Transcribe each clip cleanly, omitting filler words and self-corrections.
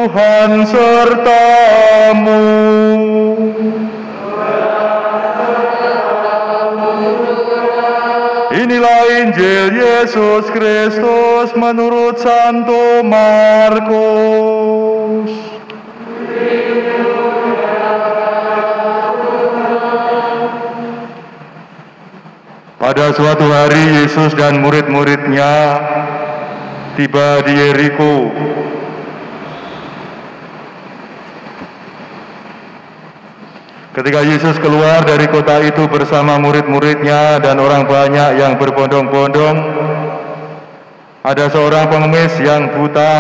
Tuhan sertamu. Inilah Injil Yesus Kristus menurut Santo Markus. Pada suatu hari Yesus dan murid-muridnya tiba di Yeriko. Ketika Yesus keluar dari kota itu bersama murid-muridnya dan orang banyak yang berbondong-bondong, ada seorang pengemis yang buta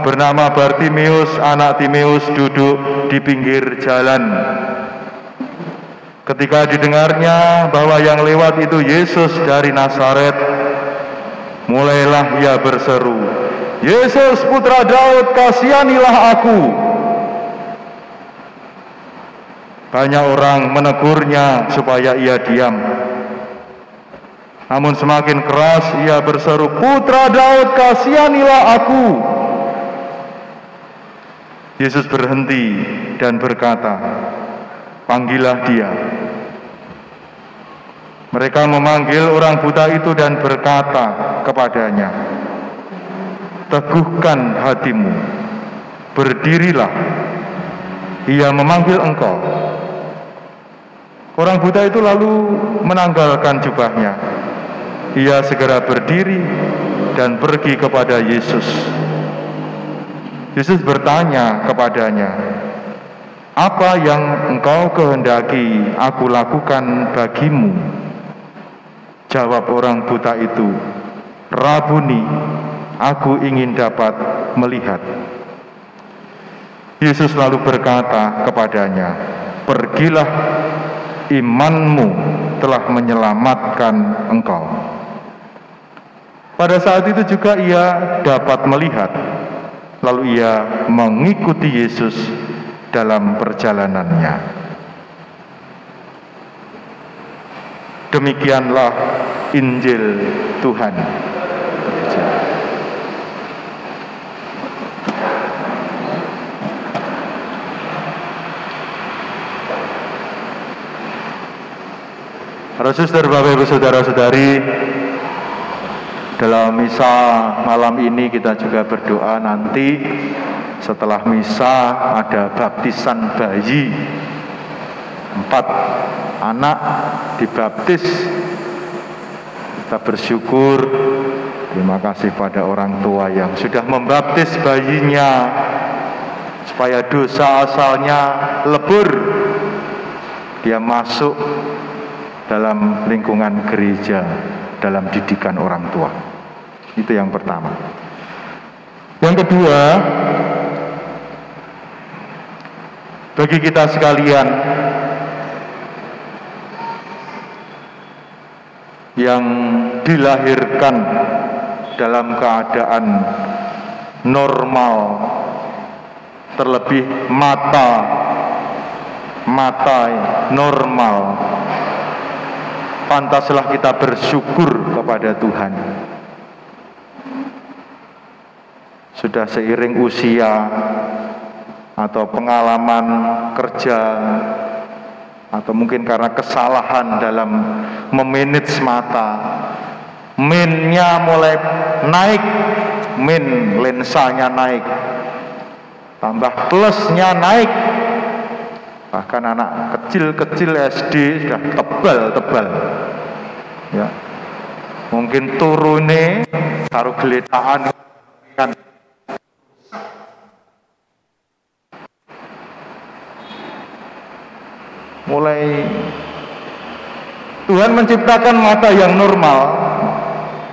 bernama Bartimeus, anak Timeus, duduk di pinggir jalan. Ketika didengarnya bahwa yang lewat itu Yesus dari Nazaret, mulailah ia berseru, "Yesus, putra Daud, kasihanilah aku." Banyak orang menegurnya supaya ia diam. Namun semakin keras ia berseru, "Putra Daud, kasihanilah aku." Yesus berhenti dan berkata, "Panggillah dia." Mereka memanggil orang buta itu dan berkata kepadanya, "Teguhkan hatimu, berdirilah, ia memanggil engkau." Orang buta itu lalu menanggalkan jubahnya. Ia segera berdiri dan pergi kepada Yesus. Yesus bertanya kepadanya, "Apa yang engkau kehendaki aku lakukan bagimu?" Jawab orang buta itu, "Rabuni, aku ingin dapat melihat." Yesus lalu berkata kepadanya, "Pergilah, imanmu telah menyelamatkan engkau." Pada saat itu juga ia dapat melihat. Lalu ia mengikuti Yesus dalam perjalanannya. Demikianlah Injil Tuhan. Para suster, Bapak Ibu, saudara-saudari, dalam misa malam ini kita juga berdoa nanti setelah misa ada baptisan bayi. 4 anak dibaptis. Kita bersyukur, terima kasih pada orang tua yang sudah membaptis bayinya supaya dosa asalnya lebur. Dia masuk dalam lingkungan gereja, dalam didikan orang tua. Itu yang pertama. Yang kedua, bagi kita sekalian yang dilahirkan dalam keadaan normal, terlebih mata normal, pantaslah kita bersyukur kepada Tuhan. Sudah seiring usia atau pengalaman kerja, atau mungkin karena kesalahan dalam memanage mata, minnya mulai naik, lensanya naik, tambah plusnya naik. Bahkan anak kecil-kecil SD sudah tebal-tebal, ya. Mungkin turune taruh geletaan kan. Mulai Tuhan menciptakan mata yang normal.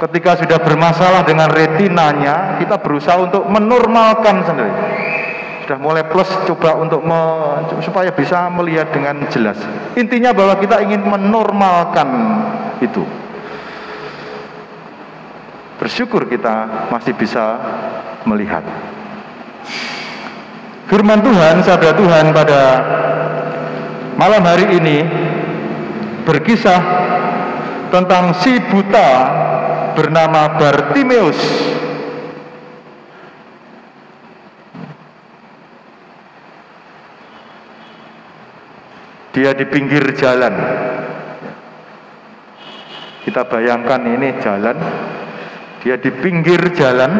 Ketika sudah bermasalah dengan retinanya, kita berusaha untuk menormalkan sendiri. Sudah mulai plus, coba untuk supaya bisa melihat dengan jelas. Intinya bahwa kita ingin menormalkan itu. Bersyukur kita masih bisa melihat. Firman Tuhan, sabda Tuhan pada malam hari ini berkisah tentang si buta bernama Bartimeus. Dia di pinggir jalan. Kita bayangkan ini jalan, dia di pinggir jalan,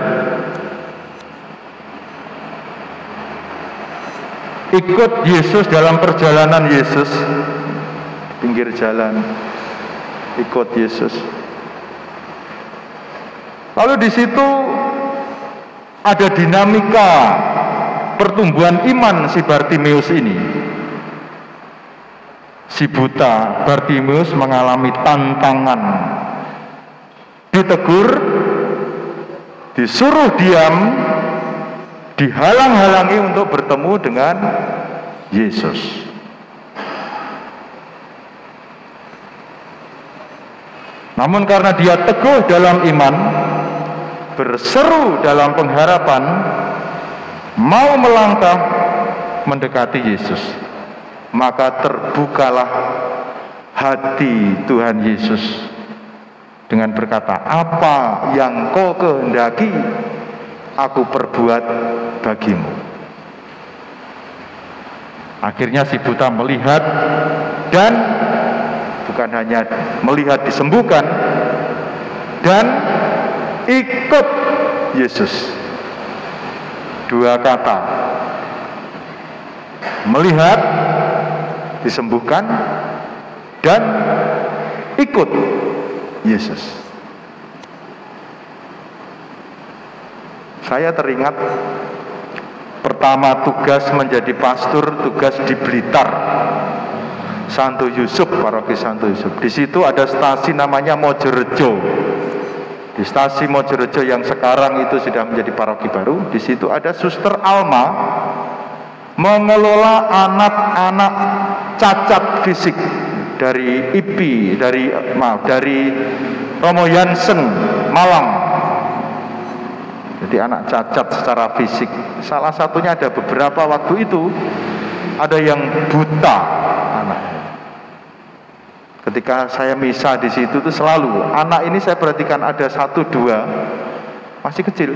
ikut Yesus dalam perjalanan Yesus, pinggir jalan, ikut Yesus. Lalu di situ ada dinamika pertumbuhan iman si Bartimeus ini. Si buta Bartimeus mengalami tantangan, ditegur, disuruh diam, dihalang-halangi untuk bertemu dengan Yesus. Namun karena dia teguh dalam iman, berseru dalam pengharapan, mau melangkah mendekati Yesus, maka terbukalah hati Tuhan Yesus dengan berkata, apa yang kau kehendaki, aku perbuat bagimu. Akhirnya si buta melihat, dan bukan hanya melihat disembuhkan, dan ikut Yesus. Dua kata, melihat, disembuhkan, dan ikut Yesus. Saya teringat pertama tugas menjadi pastor, tugas di Blitar, Santo Yusuf, paroki Santo Yusuf. Di situ ada stasi namanya Mojorejo. Di stasi Mojorejo yang sekarang itu sudah menjadi paroki baru, di situ ada Suster Alma mengelola anak-anak cacat fisik dari IPI, dari Romo Jansen Malang. Jadi anak cacat secara fisik. Salah satunya ada beberapa waktu itu ada yang buta anaknya. Ketika saya misa di situ tuh selalu anak ini saya perhatikan ada 1-2 masih kecil.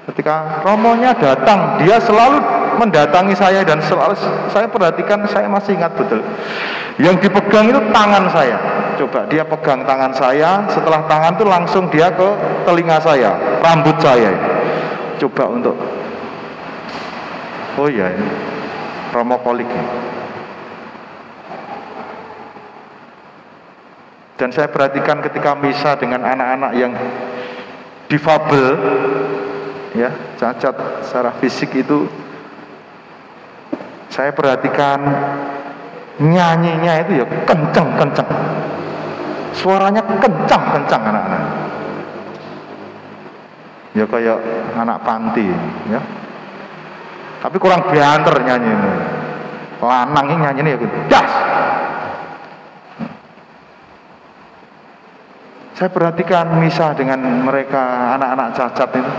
Ketika romonya datang, dia selalu mendatangi saya dan selalu saya perhatikan, saya masih ingat betul. Yang dipegang itu tangan saya. Coba dia pegang tangan saya, setelah tangan itu langsung dia ke telinga saya, rambut saya. Coba untuk, oh iya, ini Romo Kolik. Dan saya perhatikan ketika misa dengan anak-anak yang difabel, ya, cacat secara fisik itu, saya perhatikan nyanyinya itu ya kenceng-kenceng, suaranya kencang-kencang anak-anak, ya kayak anak panti, ya. Tapi kurang banter nyanyinya, lanang ini nyanyinya ya das. Saya perhatikan misa dengan mereka anak-anak cacat itu,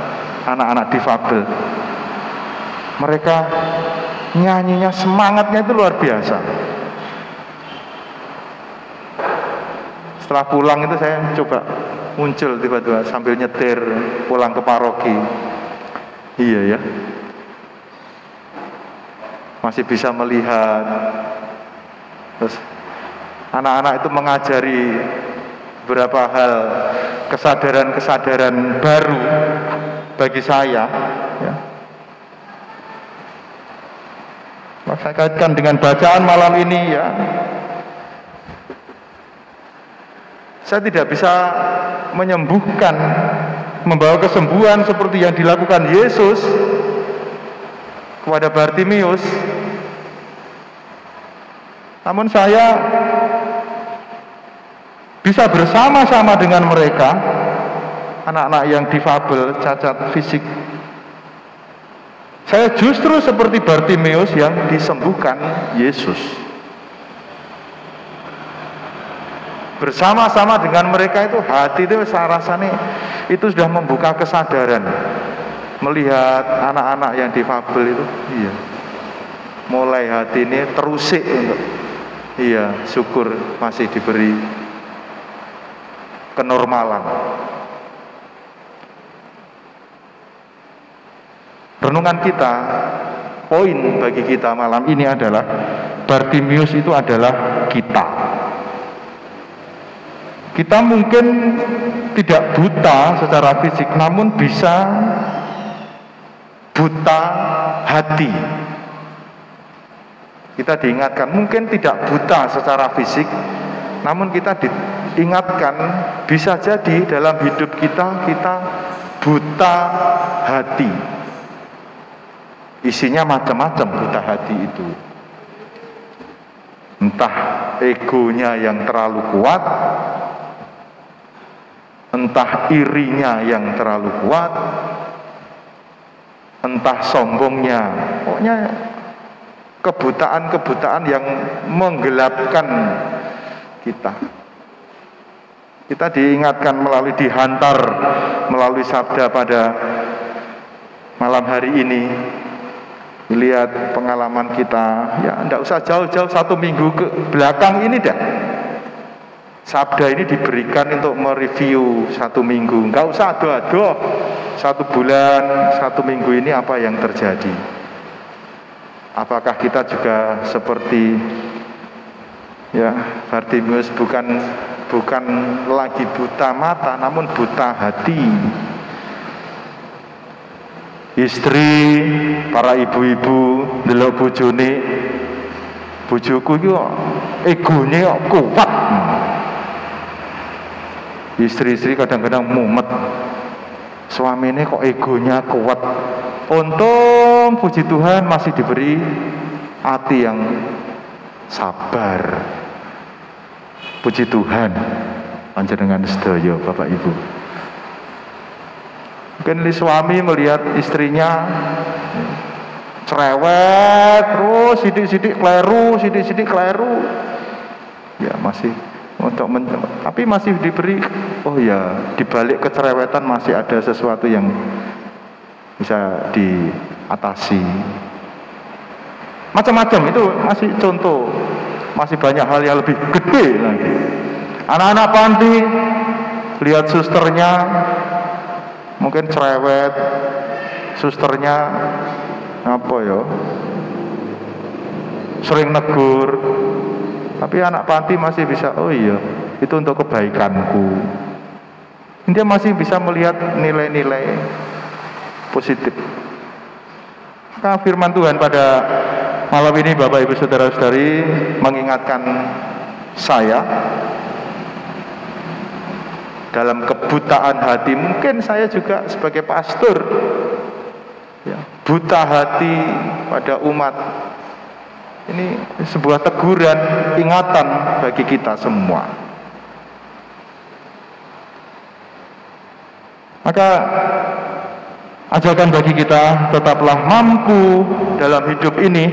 anak-anak difabel. Mereka nyanyinya, semangatnya itu luar biasa. Setelah pulang itu saya coba muncul tiba-tiba sambil nyetir pulang ke paroki. Iya ya, masih bisa melihat. Terus anak-anak itu mengajari beberapa hal, kesadaran-kesadaran baru bagi saya, ya. Saya kaitkan dengan bacaan malam ini, ya. Saya tidak bisa menyembuhkan, membawa kesembuhan seperti yang dilakukan Yesus kepada Bartimeus. Namun saya bisa bersama-sama dengan mereka, anak-anak yang difabel, cacat fisik. Saya justru seperti Bartimeus yang disembuhkan Yesus. Bersama-sama dengan mereka itu, hati itu saya rasanya itu sudah membuka kesadaran. Melihat anak-anak yang difabel itu, iya, mulai hati ini terusik untuk, iya, syukur masih diberi kenormalan. Renungan kita, poin bagi kita malam ini adalah Bartimius itu adalah kita. Kita mungkin tidak buta secara fisik, namun bisa buta hati. Kita diingatkan, mungkin tidak buta secara fisik, namun kita diingatkan bisa jadi dalam hidup kita buta hati. Isinya macam-macam buta hati itu. Entah egonya yang terlalu kuat, entah irinya yang terlalu kuat, entah sombongnya. Pokoknya kebutaan-kebutaan yang menggelapkan kita. Kita diingatkan dihantar melalui sabda pada malam hari ini. Lihat pengalaman kita, ya enggak usah jauh-jauh 1 minggu ke belakang ini dah. Sabda ini diberikan untuk mereview 1 minggu, enggak usah aduh-aduh 1 bulan, 1 minggu ini apa yang terjadi. Apakah kita juga seperti Bartimius, bukan lagi buta mata, namun buta hati. Istri, para ibu-ibu ndelok bojone, bojoku iki kok egone kok kuat. Istri-istri kadang-kadang mumet, suaminya kok egonya kuat. Untung puji Tuhan masih diberi hati yang sabar. Puji Tuhan, panjenengan sedaya Bapak Ibu. Mungkin suami melihat istrinya cerewet terus, sidik-sidik keliru, ya masih tapi masih diberi, oh ya, dibalik kecerewetan masih ada sesuatu yang bisa diatasi. Macam-macam itu masih contoh, masih banyak hal yang lebih gede lagi. Anak-anak panti lihat susternya mungkin cerewet, susternya sering negur, tapi anak panti masih bisa, oh iya, itu untuk kebaikanku. Dia masih bisa melihat nilai-nilai positif. Maka firman Tuhan pada malam ini Bapak Ibu Saudara-saudari mengingatkan saya dalam kebutaan hati. Mungkin saya juga sebagai pastor buta hati pada umat. Ini sebuah teguran, ingatan bagi kita semua. Maka ajakan bagi kita, tetaplah mampu dalam hidup ini,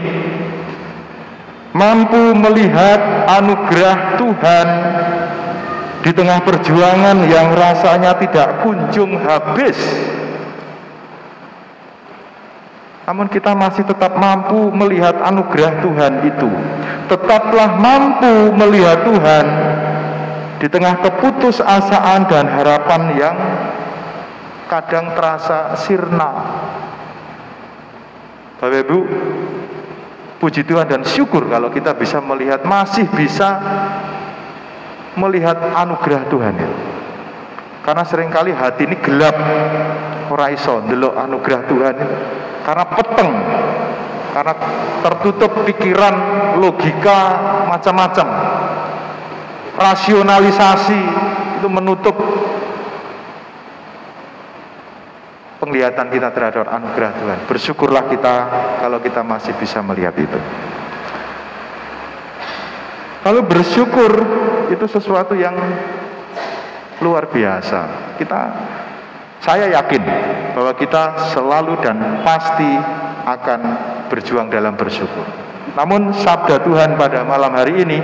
mampu melihat anugerah Tuhan di tengah perjuangan yang rasanya tidak kunjung habis. Namun kita masih tetap mampu melihat anugerah Tuhan itu. Tetaplah mampu melihat Tuhan di tengah keputusasaan dan harapan yang kadang terasa sirna. Bapak Ibu, puji Tuhan dan syukur kalau kita masih bisa melihat anugerah Tuhan itu. Karena seringkali hati ini gelap, ora iso ndelok anugerah Tuhan itu. Karena peteng, karena tertutup pikiran, logika macam-macam, rasionalisasi itu menutup penglihatan kita terhadap anugerah Tuhan. Bersyukurlah kita kalau kita masih bisa melihat itu. Lalu bersyukur itu sesuatu yang luar biasa. Saya yakin bahwa kita selalu dan pasti akan berjuang dalam bersyukur. Namun sabda Tuhan pada malam hari ini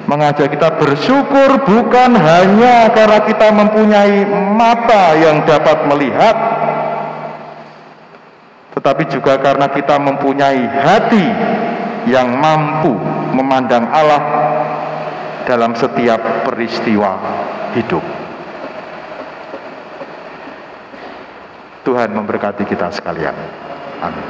mengajak kita bersyukur bukan hanya karena kita mempunyai mata yang dapat melihat, tetapi juga karena kita mempunyai hati yang mampu memandang Allah dalam setiap peristiwa hidup. Tuhan memberkati kita sekalian. Amin.